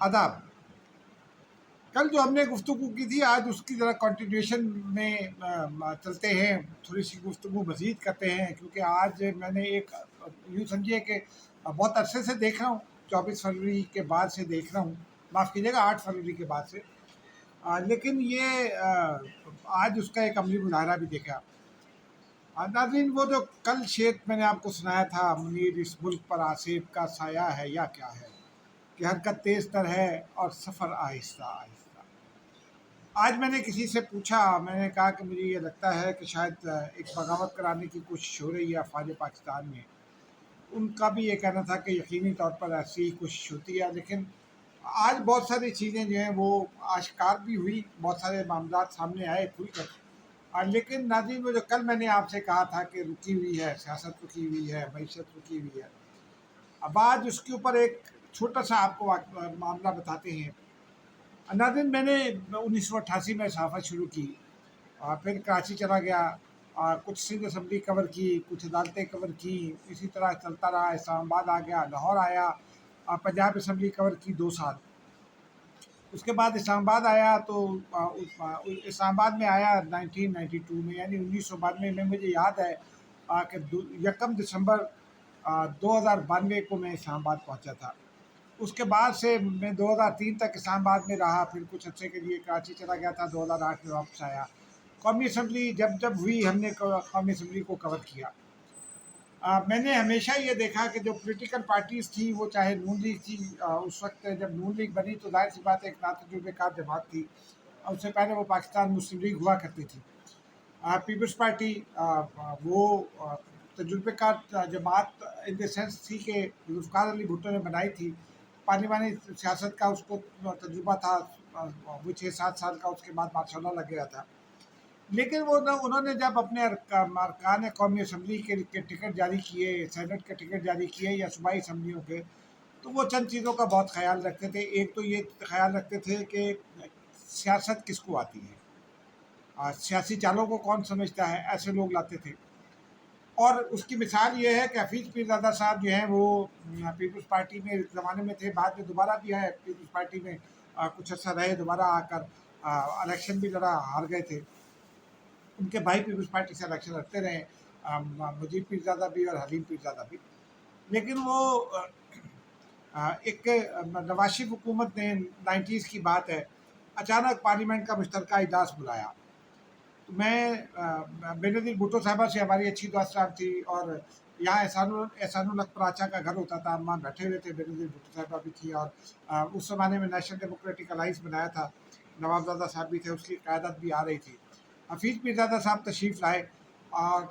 आदाब। कल जो हमने गुफ्तगू की थी आज उसकी ज़रा कंटिन्यूएशन में चलते हैं, थोड़ी सी गुफ्तगू मज़ीद करते हैं, क्योंकि आज मैंने एक यूँ समझिए कि बहुत अरसे से देख रहा हूँ, 24 फरवरी के बाद से देख रहा हूँ, माफ़ कीजिएगा 8 फरवरी के बाद से, लेकिन ये आज उसका एक अमली मुजाहरा भी देखा। नाज़रीन, वो जो कल शेर मैंने आपको सुनाया था, मुनीर इस मुल्क पर आसिफ का साया है या क्या है, कि हरकत तेज़ तर है और सफ़र आहिस्ता आहिस्ता। आज मैंने किसी से पूछा, मैंने कहा कि मुझे ये लगता है कि शायद एक बगावत कराने की कोशिश हो रही है अफ़वाज पाकिस्तान में। उनका भी ये कहना था कि यकीनी तौर पर ऐसी ही कोशिश होती है, लेकिन आज बहुत सारी चीज़ें जो हैं वो आश्कार भी हुई, बहुत सारे मामलात सामने आए खुल कर। लेकिन नाज़रीन, वो जो कल मैंने आपसे कहा था कि रुकी हुई है सियासत, रुकी हुई है मईशत, रुकी हुई है, अब आज उसके ऊपर एक छोटा सा आपको मामला बताते हैं। नाज़रीन, मैंने 1988 में सहाफ़त शुरू की, फिर कराची चला गया, कुछ सिंध असम्बली कवर की, कुछ अदालतें कवर की, इसी तरह चलता रहा। इस्लामाबाद आ गया, लाहौर आया, पंजाब असम्बली कवर की 2 साल। उसके बाद इस्लामाबाद आया तो इस्लामाबाद में आया 1992 में, यानी 1992 में। मुझे याद है कि 1 दिसंबर 2092 को मैं इस्लामाबाद पहुंचा था। उसके बाद से मैं 2003 तक इस्लामाबाद में रहा, फिर कुछ अर्से के लिए कराची चला गया था, 2008 में वापस आया। कौमी असम्बली जब जब हुई हमने कौमी असम्बली को कवर किया। मैंने हमेशा ये देखा कि जो पॉलिटिकल पार्टीज़ थी, वो चाहे नून लीग थी, उस वक्त जब नून लीग बनी तो जाहिर सी बात है एक नातजुर्बेकार जमात थी, और उससे पहले वो पाकिस्तान मुस्लिम लीग हुआ करती थी। पीपल्स पार्टी वो तजुर्बेकार जमात इन द सेंस थी कि जुल्फ़िकार अली भुट्टो ने बनाई थी। पार्लिमानी सियासत का उसको तजुर्बा था, वो 6-7 साल का, उसके बाद माशाल्लाह लग गया था। लेकिन वो ना, उन्होंने जब अपने अरकान कौमी असम्बली के टिकट जारी किए, सेनेट के टिकट जारी किए या सूबाई असम्बलियों के, तो वो चंद चीज़ों का बहुत ख्याल रखते थे। एक तो ये ख्याल रखते थे कि सियासत किसको आती है, सियासी चालों को कौन समझता है, ऐसे लोग लाते थे। और उसकी मिसाल ये है कि हफीज़ पीरज़ादा साहब जो हैं वो पीपल्स पार्टी में इस ज़माने में थे, बाद में दोबारा भी है पीपल्स पार्टी में, कुछ अर्सा रहे, दोबारा आकर इलेक्शन भी लड़ा, हार गए थे। उनके भाई पीपल्स पार्टी से इलेक्शन लड़ते रहे, मुजीब पीरज़ादा भी और हलीम पीरज़ादा भी। लेकिन वो एक नवाज शरीफ हुकूमत ने 90s की बात है, अचानक पार्लियामेंट का मुश्तरका इजलास बुलाया। तो मैं बेनज़ीर भुट्टो साहिबा से हमारी अच्छी दोस्तान थी, और यहाँ एहसानुल हक पराचा का घर होता था, हम वहाँ बैठे हुए थे, बेनज़ीर भुट्टो साहिबा भी थी, और उस ज़माने में नेशनल डेमोक्रेटिक अलाइंस बनाया था, नवाबजादा साहब भी थे, उसकी क़यादत भी आ रही थी। हफीज़ पीरज़ादा साहब तशरीफ़ लाए,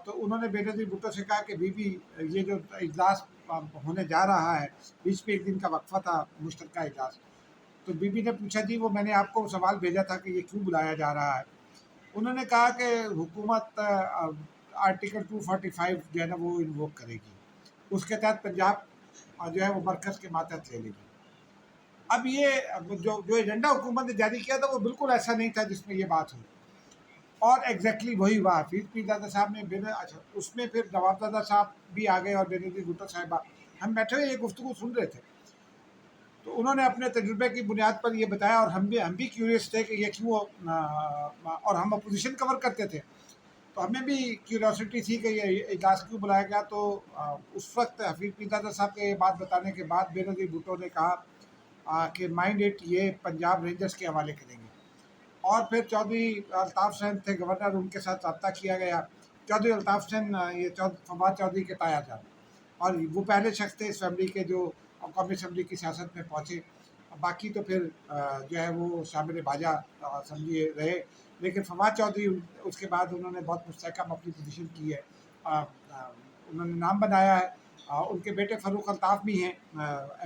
तो उन्होंने बेनज़ीर भुट्टो से कहा कि बीबी, ये जो इजलास होने जा रहा है, बीच में एक दिन का वक्फा था मुश्तरका इजलास। तो बीबी ने पूछा, जी वो मैंने आपको सवाल भेजा था कि ये क्यों बुलाया जा रहा है। उन्होंने कहा कि हुकूमत आर्टिकल 245 जो है ना वो इन्वोक करेगी, उसके तहत पंजाब जो है वो मरकज़ के मातहत ले लेगी। अब ये जो जो एजेंडा हुकूमत ने जारी किया था वो बिल्कुल ऐसा नहीं था जिसमें ये बात हुई, और एग्जैक्टली वही हुआ। हफीज़ पीरज़ादा साहब ने बिना, अच्छा उसमें फिर नवाबजादा साहब भी आ गए और बेनज़ीर भुट्टो साहिबा, हम बैठे हुए ये गुफ्तगू सुन रहे थे। तो उन्होंने अपने तजुर्बे की बुनियाद पर ये बताया, और हम भी क्यूरियस थे कि ये क्यों, और हम अपोजिशन कवर करते थे, तो हमें भी क्यूरियोसिटी थी कि ये इजलास क्यों बुलाया गया। तो उस वक्त हफीज़ पीरज़ादा साहब के ये बात बताने के बाद बेनज़ीर भुट्टो ने कहा कि माइंड इट, ये पंजाब रेंजर्स के हवाले करेंगे। और फिर चौधरी अल्ताफ़ हुसैन थे गवर्नर, उनके साथ रब्ता किया गया। चौधरी अल्ताफ़ हुसैन ये फवाद चौधरी के ताया जान, और वो पहले शख्स थे इस असम्बली के जो कौमी असम्बली की सियासत में पहुँचे। बाकी तो फिर जो है वो शामिल बाजा असम्बली रहे, लेकिन फवाद चौधरी उसके बाद उन्होंने बहुत मुस्तहकम अपनी पोजीशन की है, उन्होंने नाम बनाया है। उनके बेटे फ़ारूक अल्ताफ़ भी हैं,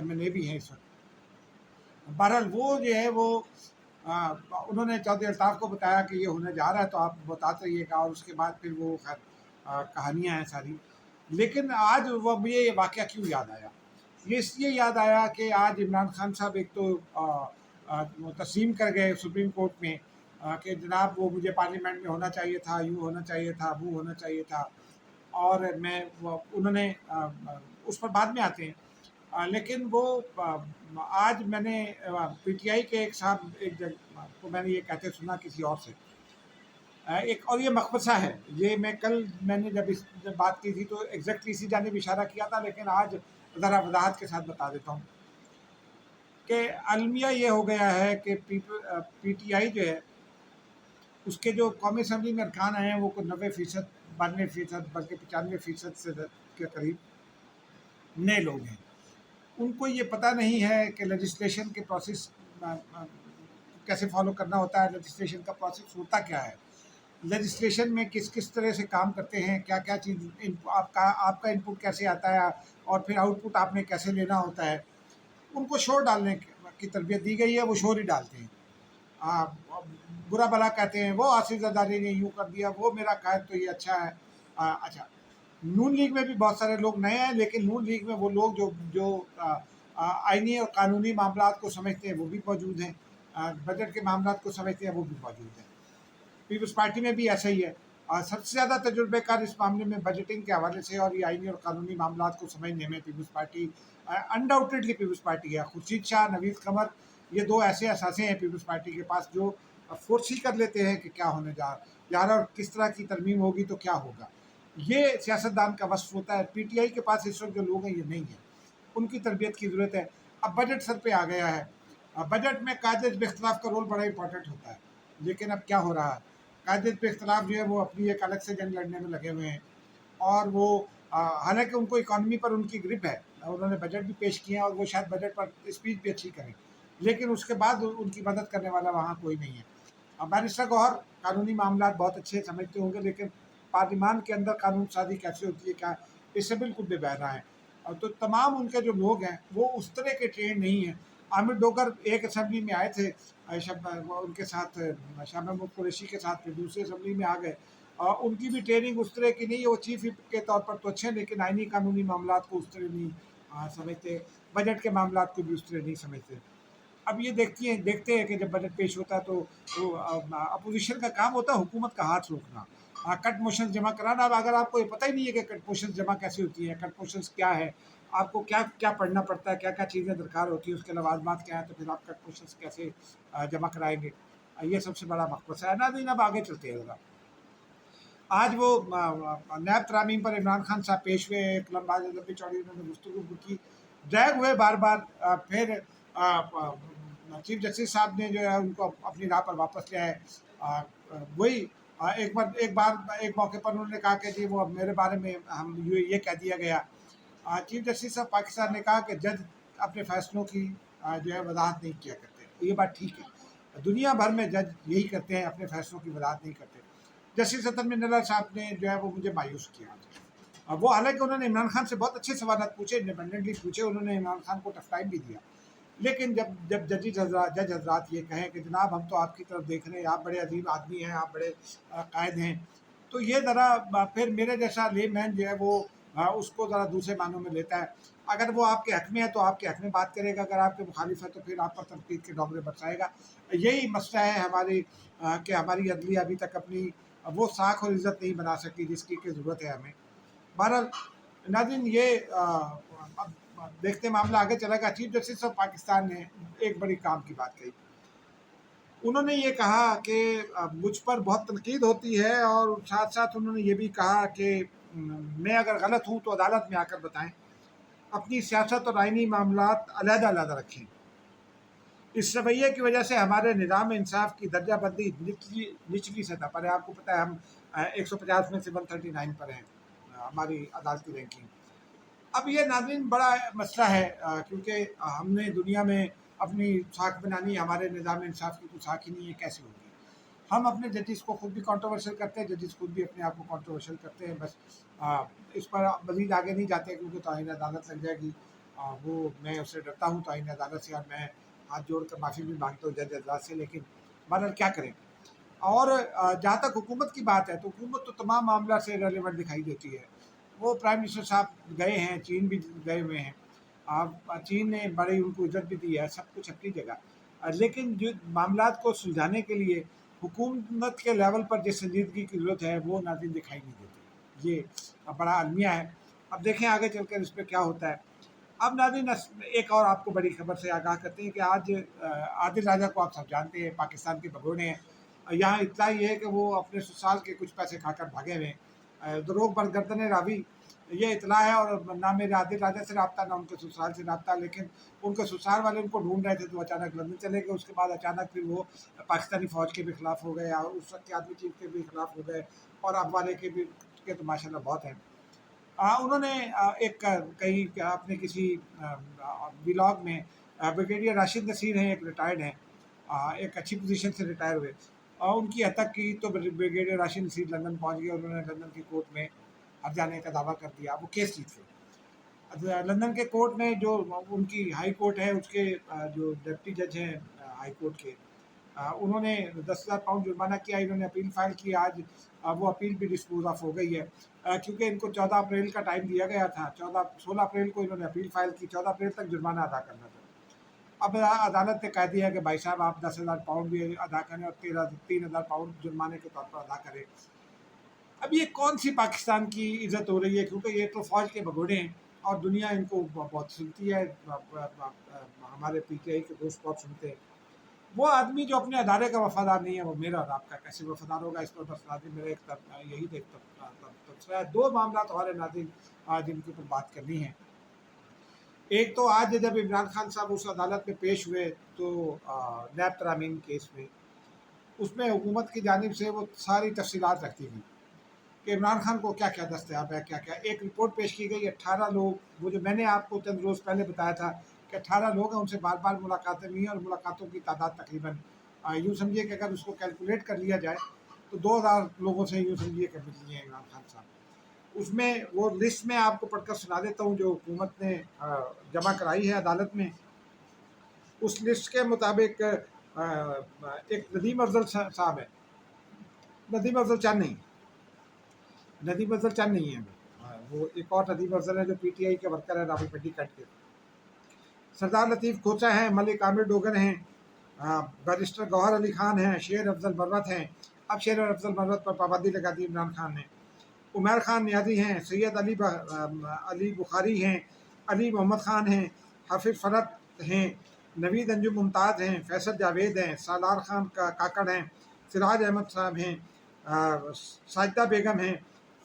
MNA भी हैं इस वक्त। बहरहाल वो जो है वो उन्होंने चौधरी अल्ताफ़ को बताया कि ये होने जा रहा है, तो आप बताते रहिएगा, और उसके बाद फिर वो खैर कहानियाँ हैं सारी। लेकिन आज वो मुझे ये वाक़या क्यों याद आया, ये इसलिए याद आया कि आज इमरान खान साहब एक तो तस्लीम कर गए सुप्रीम कोर्ट में कि जनाब वो मुझे पार्लियामेंट में होना चाहिए था, यूँ होना चाहिए था, वो होना चाहिए था, और मैं वो उन्होंने उस पर बाद में आते हैं। لیکن وہ آج میں نے پی ٹی آئی کے ایک صاحب ایک جگہ کو میں نے یہ کہتے سنا کسی اور سے، ایک اور یہ مقبصہ ہے، یہ میں نے جب بات کی تھی تو ایگزیکٹلی اسی جانب اشارہ کیا تھا، لیکن آج ذرا وضاحت کے ساتھ بتا دیتا ہوں کہ المیہ یہ ہو گیا ہے کہ پی ٹی آئی جو ہے اس کے جو قومی اسمبلی میں ارکان آئے ہیں وہ کوئی 90%، 92%، بلکہ 95% سے کے قریب نئے لوگ ہیں۔ ان کو یہ پتہ نہیں ہے کہ لیجسلیشن کے پروسیس کیسے فالو کرنا ہوتا ہے، لیجسلیشن کا پروسیس ہوتا کیا ہے، لیجسلیشن میں کس کس طرح سے کام کرتے ہیں، کیا کیا چیز آپ کا ان پٹ کیسے آتا ہے اور پھر آؤٹ پٹ آپ نے کیسے لینا ہوتا ہے۔ ان کو شور ڈالنے کی تربیت دی گئی ہے، وہ شور ہی ڈالتے ہیں، برا بھلا کہتے ہیں، وہ آصف زرداری نے یوں کر دیا، وہ میرا قائد تو یہ اچھا ہے۔ اچھا، نون لیگ میں بھی بہت سارے لوگ نئے ہیں، لیکن نون لیگ میں وہ لوگ جو آئینی اور قانونی معاملات کو سمجھتے ہیں وہ بھی موجود ہیں، بجٹ کے معاملات کو سمجھتے ہیں وہ بھی موجود ہیں۔ پیپلز پارٹی میں بھی ایسا ہی ہے، اور سب سے زیادہ تجربے کار اس معاملے میں بجٹنگ کے حوالے سے اور یہ آئینی اور قانونی معاملات کو سمجھنے میں Peoples party undoubtedly Peoples party ہے۔ خورشید شاہ، نوید قمر، یہ دو ایسے اثاثے ہیں پیپلز پارٹی کے پاس جو فورسی کر لیتے ہیں کہ کیا ہونے جا رہا ہے اور کس طرح کی ترمیم ہوگی تو کیا ہوگا۔ یہ سیاستدان کا وصف ہوتا ہے۔ پی ٹی آئی کے پاس اس وقت جو لوگ ہیں یہ نہیں ہیں، ان کی تربیت کی ضرورت ہے۔ اب بجٹ سر پہ آ گیا ہے، بجٹ میں قاعدے بے اختلاف کا رول بڑا امپورٹنٹ ہوتا ہے، لیکن اب کیا ہو رہا ہے، قاعدے بے اختلاف جو ہے وہ اپنی ایک الگ سے جنگ لڑنے میں لگے ہوئے ہیں، اور وہ حالانکہ ان کو اکانومی پر ان کی گرپ ہے، انہوں نے بجٹ بھی پیش کیے ہیں اور وہ شاید بجٹ پر اسپیچ بھی اچھی کریں، لیکن اس کے بعد ان کی مدد کرنے والا وہاں کوئی نہیں ہے۔ بیرسٹر گوہر قانونی معاملات بہت اچھے سمجھتے ہوں گے، لیکن پارلیمان کے اندر قانون سازی کیسے ہوتی ہے کیا، اس سے بالکل بے بہرا ہے۔ تو تمام ان کے جو لوگ ہیں وہ اس طرح کے ٹرینڈ نہیں ہیں۔ عامر ڈوگر ایک اسمبلی میں آئے تھے، ان کے ساتھ شاہ محمود قریشی کے ساتھ، پھر دوسری اسمبلی میں آ گئے، ان کی بھی ٹریننگ اس طرح کی نہیں ہے، وہ چیف وپ کے طور پر تو اچھے ہیں لیکن آئینی قانونی معاملات کو اس طرح نہیں سمجھتے، بجٹ کے معاملات کو بھی اس طرح نہیں سمجھتے۔ اب یہ دیکھتے ہیں کہ جب بجٹ پیش ہوتا ہے تو اپوزیشن کا کام ہوتا ہے حکومت کا ہاتھ روکنا، کٹ موشنز جمع کرانا۔ اب اگر آپ کو یہ پتہ ہی نہیں ہے کہ کٹ موشنز جمع کیسے ہوتی ہیں، کٹ موشنز کیا ہے، آپ کو کیا کیا پڑھنا پڑتا ہے، کیا کیا چیزیں درکار ہوتی ہیں، اس کے لوازمات کیا ہیں، تو پھر آپ کٹ موشنز کیسے جمع کرائیں گے، یہ سب سے بڑا مقبصہ ہے۔ ناظرین اب آگے چلتے ہیں ذرا، آج وہ نیب ترامیم پر عمران خان صاحب پیش ہوئے، ایک لمبی چوڑی انہوں نے گفتگو کی، ڈریگ ہوئے بار بار، پھر چیف جسٹس صاحب نے جو ہے ان کو اپنی راہ پر واپس لیا ہے۔ وہی ایک موقع پر انہوں نے کہا کہ جی وہ میرے بارے میں ہم یہ کہہ دیا گیا۔ چیف جسٹس آف پاکستان نے کہا کہ جج اپنے فیصلوں کی جو ہے وضاحت نہیں کیا کرتے، یہ بات ٹھیک ہے، دنیا بھر میں جج یہی کرتے ہیں، اپنے فیصلوں کی وضاحت نہیں کرتے۔ جسٹس عطر من اللہ صاحب نے جو ہے وہ مجھے مایوس کیا، وہ حالانکہ انہوں نے عمران خان سے بہت اچھے سوالات پوچھے، انڈیپینڈنٹلی پوچھے، انہوں نے عمران خان کو ٹف ٹائم بھی دیا، لیکن جب جج حضرات یہ کہیں کہ جناب ہم تو آپ کی طرف دیکھ رہے ہیں، آپ بڑے عظیم آدمی ہیں، آپ بڑے قائد ہیں، تو یہ ذرا پھر میرے جیسا لے مین جو ہے وہ اس کو ذرا دوسرے معنوں میں لیتا ہے۔ اگر وہ آپ کے حق میں ہے تو آپ کے حق میں بات کرے گا، اگر آپ کے مخالف ہے تو پھر آپ پر تنقید کے ڈونگے برسائے گا۔ یہی مسئلہ ہے کہ ہماری عدلیہ ابھی تک اپنی وہ ساکھ اور عزت نہیں بنا سکی جس کی کہ ضرورت ہے ہمیں۔ بہرحال ناظرین یہ دیکھتے معاملہ آگے چلے گا۔ چیف جسٹس آف پاکستان نے ایک بڑی کام کی بات کہی، انہوں نے یہ کہا کہ مجھ پر بہت تنقید ہوتی ہے، اور ساتھ ساتھ انہوں نے یہ بھی کہا کہ میں اگر غلط ہوں تو عدالت میں آ کر بتائیں، اپنی سیاست اور آئینی معاملات علیحدہ علیحدہ رکھیں۔ اس رویے کی وجہ سے ہمارے نظام انصاف کی درجہ بندی نچلی سطح پر ہے، آپ کو پتہ ہے ہم 150 میں سے 139 پر ہیں ہماری عدالتی رینکنگ۔ اب یہ ناظرین بڑا مسئلہ ہے، کیونکہ ہم نے دنیا میں اپنی ساکھ بنانی، ہمارے نظام انصاف کی کوئی ساکھ ہی نہیں ہے، کیسے ہوگی؟ ہم اپنے ججز کو خود بھی کنٹروورشل کرتے ہیں، ججز خود بھی اپنے آپ کو کنٹروورشل کرتے ہیں، بس اس پر مزید آگے نہیں جاتے کیونکہ توہین عدالت لگ جائے گی، وہ میں اس سے ڈرتا ہوں توہین عدالت سے، اور میں ہاتھ جوڑ کر معافی بھی مانگتا ہوں جج حضرات سے، لیکن بہرحال کیا کریں۔ اور جہاں تک حکومت کی بات ہے تو حکومت تو تمام معاملات سے ریلیونٹ دکھائی دیتی ہے۔ وہ پرائم منسٹر صاحب گئے ہیں، چین بھی گئے ہوئے ہیں، چین نے بڑی ان کو عزت بھی دی ہے، سب کچھ اپنی جگہ، لیکن جو معاملات کو سلجھانے کے لیے حکومت کے لیول پر جس سنجیدگی کی ضرورت ہے وہ ناظرین دکھائی نہیں دیتی، یہ بڑا المیہ ہے۔ اب دیکھیں آگے چل کر اس پہ کیا ہوتا ہے۔ अब नाज़रीन एक और आपको बड़ी खबर से आगाह करते हैं कि आज आदिल राजा को आप सब जानते हैं, पाकिस्तान के भगोड़े हैं। यहाँ इतना ही है कि वो अपने ससुराल के कुछ पैसे खाकर भागे हुए हैं। दरोग बरगर्दन रावी ये इतला है, और ना मेरे आदिल राजा से रब्ता ना उनके ससुराल से रब्ता, लेकिन उनके ससुराल वाले उनको ढूंढ रहे थे तो अचानक लंदन चले गए। उसके बाद अचानक फिर वो पाकिस्तानी फ़ौज के भी खिलाफ हो गए, और उस वक्त के आर्मी चीफ के भी खिलाफ हो गए, और अब वाले के तो माशाल्लाह बहुत हैं। उन्होंने एक कहीं अपने किसी व्लॉग में ब्रिगेडियर राशिद नसीर हैं, एक रिटायर्ड हैं, एक अच्छी पोजीशन से रिटायर हुए, और उनकी हत्या की तो ब्रिगेडियर राशिद नसीर लंदन पहुंच गए। उन्होंने लंदन की कोर्ट में हर जाने का दावा कर दिया, वो केस जीत गए। लंदन के कोर्ट ने जो उनकी हाई कोर्ट है उसके जो डिप्टी जज हैं हाई कोर्ट के, उन्होंने 10,000 पाउंड जुर्माना किया। इन्होंने अपील फाइल की, आज वो अपील भी डिस्पोज ऑफ हो गई है, क्योंकि इनको 14 अप्रैल का टाइम दिया गया था। 16 अप्रैल को इन्होंने अपील फाइल की, 14 अप्रैल तक जुर्माना अदा करना था। अब अदालत ने कह दिया कि भाई साहब आप 10,000 पाउंड भी अदा करें और 3,000 पाउंड जुर्माने के तौर पर अदा करें। अब ये कौन सी पाकिस्तान की इज्जत हो रही है, क्योंकि ये तो फौज के भगोड़े हैं और दुनिया इनको बहुत सुनती है। हमारे पीटीआई के दोस्त बहुत सुनते हैं। वो आदमी जो अपने अदारे का वफादार नहीं है, वो मेरा और आपका कैसे वफादार होगा? इस पर बस नाज़रीन मेरा एक यही तबसरा है। दो मामला और है नाज़रीन जिनके ऊपर बात करनी है। एक तो आज जब इमरान खान साहब उस अदालत में पेश हुए तो नैब तरामीम केस में, उसमें हुकूमत की जानिब से वो सारी तफसीलात रखती थी कि इमरान खान को क्या क्या दस्तयाब है, क्या क्या। एक रिपोर्ट पेश की गई, 18 लोग, वो जो मैंने आपको चंद रोज़ पहले बताया था कि 18 लोग हैं, उनसे बार बार मुलाकातें हुई हैं, और मुलाकातों की तादाद तकरीबन यूँ समझिए कि अगर उसको कैलकुलेट कर लिया जाए तो 2,000 लोगों से यूँ समझिए कि मिली हैं इमरान खान साहब। उसमें वो लिस्ट में आपको पढ़कर सुना देता हूँ जो हुकूमत ने जमा कराई है अदालत में। उस लिस्ट के मुताबिक एक नदीम अफजल साहब है, नदीम अफजल चंद नहीं, नदीम अफजल चंद नहीं है, वो एक और नदीम अफजल है जो पीटीआई के वर्कर है रावलपिंडी कैंट के। सरदार लतीफ़ खोचा हैं, मलिक आमिर डोगर हैं, बैरिस्टर गौहर अली खान हैं, शेर अफजल मरवत हैं। अब शेर अफजल मरवत पर पाबंदी लगा दी इमरान खान ने। उमर खान नियाज़ी हैं, सैयद अली बुखारी हैं, अली मोहम्मद खान हैं, हाफिज़ फ़रत हैं, नवीद अंजुम मुमताज़ हैं, फैसल जावेद हैं, सालार खान काकड़ हैं, सिराज अहमद साहब हैं, साजिदा बेगम हैं,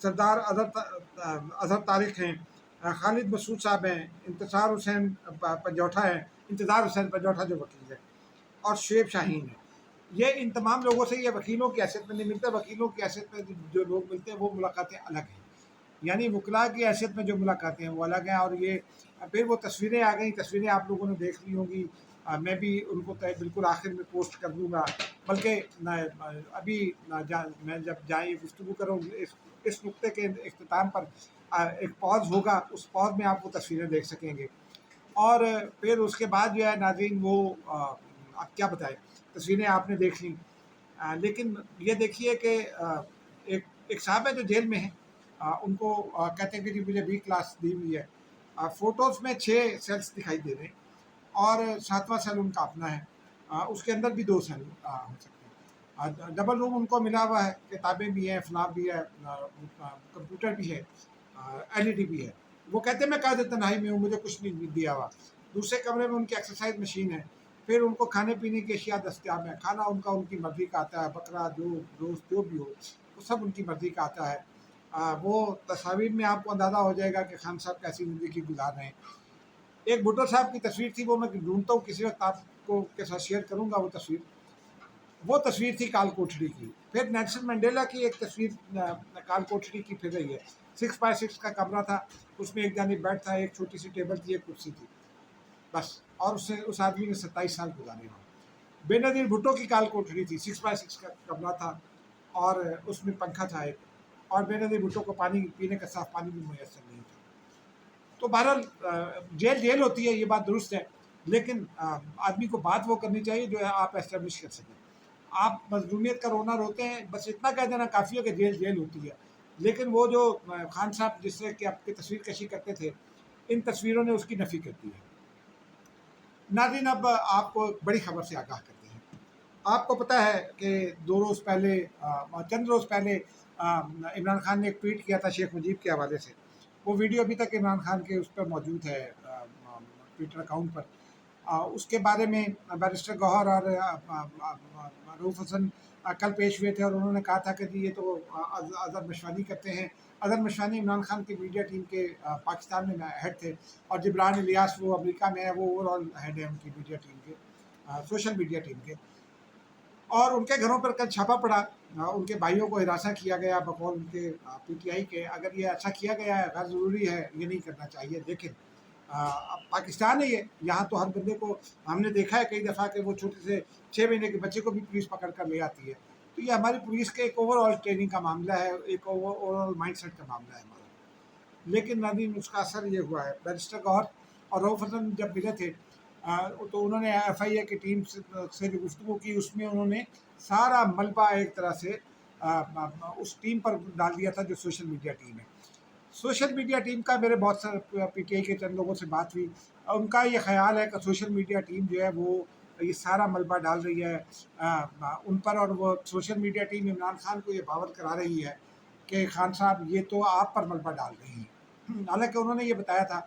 सरदार अजहर तारिक हैं, खालिद मसूद साहब हैं, इंतज़ार हुसैन पंजौठा है, इंतज़ार हुसैन पंजौठा जो वकील है, और शुएब शाहीन है। ये इन तमाम लोगों से ये वकीलों की हैसियत में नहीं मिलता। वकीलों की हैसियत में जो लोग मिलते हैं वो मुलाकातें अलग हैं, यानी वकला की हैसियत में जो मुलाकातें हैं वो अलग हैं। और ये फिर वो तस्वीरें आ गई, तस्वीरें आप लोगों ने देख ली होंगी, मैं भी उनको बिल्कुल आखिर में पोस्ट कर दूँगा। बल्कि अभी मैं जब जाए गुफ्तगू करूँ इस नुक्ते के इख्तिताम पर एक पॉज होगा, उस पॉज में आप वो तस्वीरें देख सकेंगे। और फिर उसके बाद जो है नाज़रीन वो अब क्या बताएं, तस्वीरें आपने देख ली, लेकिन ये देखिए कि एक एक साहब है जो जेल में है, उनको कहते हैं कि जी मुझे बी क्लास दी हुई है। फ़ोटोज़ में 6 सेल्स दिखाई दे रहे हैं, और 7वां सेल उनका अपना है। उसके अंदर भी 2 सेल हो सकते हैं। डबल रूम उनको मिला हुआ है, किताबें भी हैं, फ़लाप भी है, कंप्यूटर भी है, एलईडी भी है। वो कहते हैं मैं कायदे तन्हाई में हूँ, मुझे कुछ नहीं दिया हुआ। दूसरे कमरे में उनकी एक्सरसाइज मशीन है। फिर उनको खाने पीने की अशिया दस्तियाब है। खाना उनका उनकी मर्ज़ी का आता है, बकरा जो रोज़ जो भी हो वो सब उनकी मर्ज़ी का आता है। वो तस्वीर में आपको अंदाज़ा हो जाएगा कि खान साहब कैसी ज़िंदगी गुजार रहे हैं। एक भुट्टो साहब की तस्वीर थी, वो मैं ढूंढता हूँ, किसी वक्त आपको के साथ शेयर करूँगा वो तस्वीर थी काल कोठड़ी की। फिर नेल्सन मंडेला की एक तस्वीर काल कोठड़ी की फिर रही है। 6x6 का कमरा था, उसमें एक जानिब बेड था, एक छोटी सी टेबल थी, एक कुर्सी थी, बस। और उससे उस आदमी ने 27 साल गुजारे वहाँ। बेनज़ीर भुट्टो की काल कोठड़ी थी, 6x6 का कमरा था, और उसमें पंखा था एक, और बेनज़ीर भुट्टो को पानी पीने का साफ पानी भी मुयसर नहीं था। तो बहरहाल जेल जेल होती है, ये बात दुरुस्त है, लेकिन आदमी को बात वो करनी चाहिए जो है आप एस्टेब्लिश कर सकें। आप मज़लूमियत का रोना रोते हैं, बस इतना कह देना काफ़ी है कि जेल जेल होती है। लेकिन वो जो खान साहब जिससे कि आपकी तस्वीर कशी करते थे, इन तस्वीरों ने उसकी नफ़ी कर दी है। नाज़रीन अब आपको बड़ी खबर से आगाह करते हैं। आपको पता है कि 2 रोज़ पहले चंद रोज़ पहले इमरान खान ने एक ट्वीट किया था शेख मुजीब के हवाले से। वो वीडियो अभी तक इमरान खान के उस पर मौजूद है ट्विटर अकाउंट पर। اس کے بارے میں بیرسٹر گوہر اور رؤف حسن کل پیش ہوئے تھے اور انہوں نے کہا تھا کہ جی یہ تو اظہر مشوانی کرتے ہیں۔ اظہر مشوانی عمران خان کی میڈیا ٹیم کے پاکستان میں ہیڈ تھے، اور جبران الیاس وہ امریکہ میں ہے، وہ اوور آل ہیڈ ہے ان کی میڈیا ٹیم کے، سوشل میڈیا ٹیم کے۔ اور ان کے گھروں پر کل چھاپا پڑا، ان کے بھائیوں کو ہراساں کیا گیا بقول ان کے پی ٹی آئی کے۔ اگر یہ اچھا کیا گیا ہے، غیر ضروری ہے، یہ نہیں کرنا چاہیے، لیکن اب پاکستان ہے یہ، یہاں تو ہر بندے کو ہم نے دیکھا ہے کئی دفعہ کہ وہ چھوٹے سے 6 مہینے کے بچے کو بھی پولیس پکڑ کر لے آتی ہے۔ تو یہ ہماری پولیس کے ایک اوور آل ٹریننگ کا معاملہ ہے، ایک اوور آل مائنڈ سیٹ کا معاملہ ہے ہمارا۔ لیکن ناظرین اس کا اثر یہ ہوا ہے، بیرسٹر گوہر اور رؤف حسن جب ملے تھے تو انہوں نے ایف آئی اے کی ٹیم سے جو گفتگو کی، اس میں انہوں نے سارا ملبہ ایک طرح سے اس ٹیم پر ڈال دیا تھا جو سوشل میڈیا ٹیم ہے۔ سوشل میڈیا ٹیم کا میرے بہت سارے پی ٹی آئی کے چند لوگوں سے بات ہوئی، ان کا یہ خیال ہے کہ سوشل میڈیا ٹیم جو ہے وہ یہ سارا ملبہ ڈال رہی ہے ان پر، اور وہ social media team Imran Khan کو یہ باور کرا رہی ہے کہ خان صاحب یہ تو آپ پر ملبہ ڈال رہی ہیں۔ حالانکہ انہوں نے یہ بتایا تھا،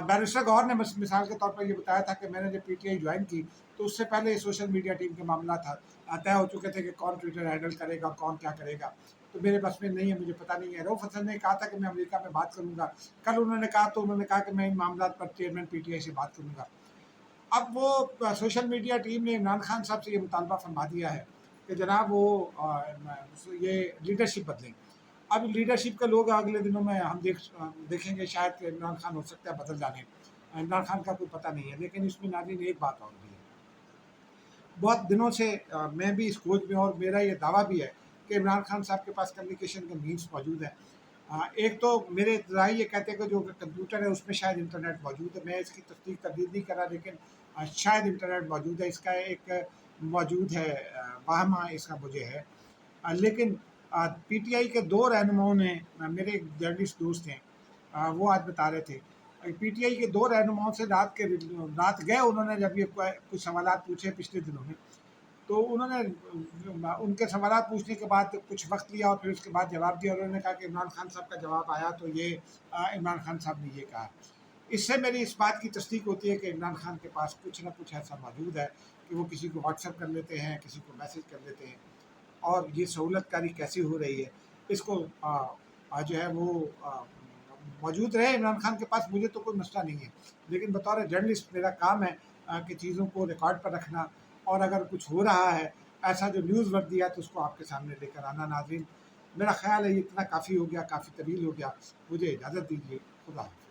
بیرسٹر گوہر نے مثال کے طور پر یہ بتایا تھا کہ میں نے جب پی ٹی آئی جوائن کی تو اس سے پہلے یہ سوشل میڈیا ٹیم کے معاملہ تھا، طے ہو چکے تھے کہ کون ٹویٹر ہینڈل کرے گا، کون کیا کرے گا، تو میرے بس میں نہیں ہے، مجھے پتہ نہیں ہے۔ رؤف حسن نے کہا تھا کہ میں امریکہ میں بات کروں گا، کل انہوں نے کہا تو انہوں نے کہا کہ میں ان معاملات پر چیئرمین پی ٹی آئی سے بات کروں گا۔ اب وہ سوشل میڈیا ٹیم نے عمران خان صاحب سے یہ مطالبہ فرما دیا ہے کہ جناب وہ یہ لیڈرشپ بدلیں۔ اب لیڈرشپ کے لوگ اگلے دنوں میں ہم دیکھیں گے، شاید کہ عمران خان ہو سکتا ہے بدل جانے، عمران خان کا کوئی پتہ نہیں ہے۔ لیکن اس میں ناظرین ایک بات اور بھی ہے، بہت دنوں سے میں بھی اس کھوج میں، اور میرا یہ دعویٰ بھی ہے کہ عمران خان صاحب کے پاس کمیونیکیشن کے مینس موجود ہیں۔ ایک تو میرے اطلاعی یہ کہتے ہیں کہ جو کمپیوٹر ہے اس میں شاید انٹرنیٹ موجود ہے، میں اس کی تصدیق تردید نہیں کر رہا، لیکن شاید انٹرنیٹ موجود ہے، اس کا ایک موجود ہے واہمہ اس کا مجھے ہے۔ لیکن پی ٹی آئی کے 2 رہنماؤں نے، میرے ایک جرنلسٹ دوست ہیں، وہ آج بتا رہے تھے، پی ٹی آئی کے 2 رہنماؤں سے رات گئے انہوں نے جب یہ کچھ سوالات پوچھے پچھلے دنوں میں، تو انہوں نے ان کے سوالات پوچھنے کے بعد کچھ وقت لیا اور پھر اس کے بعد جواب دیا، اور انہوں نے کہا کہ عمران خان صاحب کا جواب آیا تو یہ عمران خان صاحب نے یہ کہا۔ اس سے میری اس بات کی تصدیق ہوتی ہے کہ عمران خان کے پاس کچھ نہ کچھ ایسا موجود ہے کہ وہ کسی کو واٹس ایپ کر لیتے ہیں، کسی کو میسج کر لیتے ہیں، اور یہ سہولت کاری کیسی ہو رہی ہے اس کو جو ہے وہ موجود رہے عمران خان کے پاس، مجھے تو کوئی مسئلہ نہیں ہے، لیکن بطور جرنلسٹ میرا کام ہے کہ چیزوں کو ریکارڈ پر رکھنا، اور اگر کچھ ہو رہا ہے ایسا جو نیوز ورک دیا تو اس کو آپ کے سامنے لے کر آنا۔ ناظرین میرا خیال ہے یہ اتنا کافی ہو گیا، کافی طویل ہو گیا، مجھے اجازت دیجیے، خدا حافظ۔